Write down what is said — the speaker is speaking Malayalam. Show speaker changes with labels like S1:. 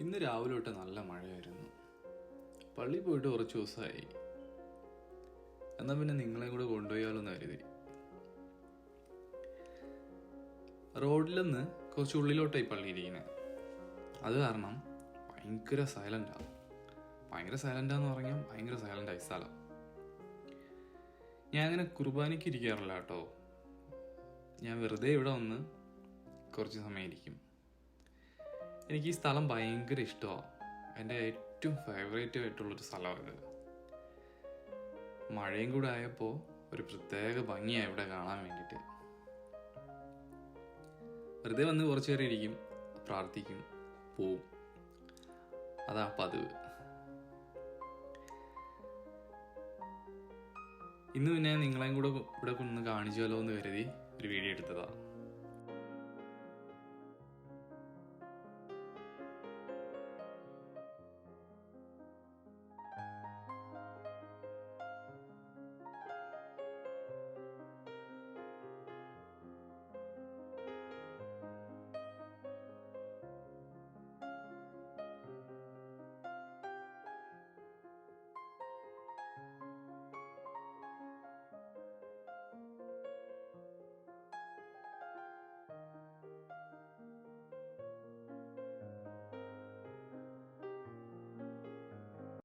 S1: ഇന്ന് രാവിലെ തൊട്ട് നല്ല മഴയായിരുന്നു. പള്ളിയിൽ പോയിട്ട് കുറച്ച് ദിവസമായി. എന്നാൽ പിന്നെ നിങ്ങളെ കൂടെ കൊണ്ടുപോയാലോ എന്ന് കരുതി. റോഡിൽ നിന്ന് കുറച്ച് ഉള്ളിലോട്ടായി പള്ളി ഇരിക്കുന്നത്. അത് കാരണം ഭയങ്കര സൈലൻ്റാണ്. ഭയങ്കര സൈലൻ്റായി സ്ഥലം. ഞാൻ അങ്ങനെ കുർബാനയ്ക്ക് ഇരിക്കാറില്ല കേട്ടോ. ഞാൻ വെറുതെ ഇവിടെ വന്ന് കുറച്ച് സമയം ഇരിക്കും. എനിക്ക് ഈ സ്ഥലം ഭയങ്കര ഇഷ്ടമാണ്. എൻ്റെ ഏറ്റവും ഫേവറേറ്റ് ആയിട്ടുള്ളൊരു സ്ഥലമാണ് ഇത്. മഴയും കൂടെ ആയപ്പോൾ ഒരു പ്രത്യേക ഭംഗിയാണ് ഇവിടെ കാണാൻ വേണ്ടിയിട്ട്. വെറുതെ വന്ന് കുറച്ച് നേരം ഇരിക്കും, പ്രാർത്ഥിക്കും, പോവും. അതാ പതിവ്. ഇന്ന് പിന്നെ നിങ്ങളെയും കൂടെ ഇവിടെ ഒന്ന് കാണിച്ചാലോ എന്ന് കരുതി ഒരു വീഡിയോ എടുത്തതാണ്.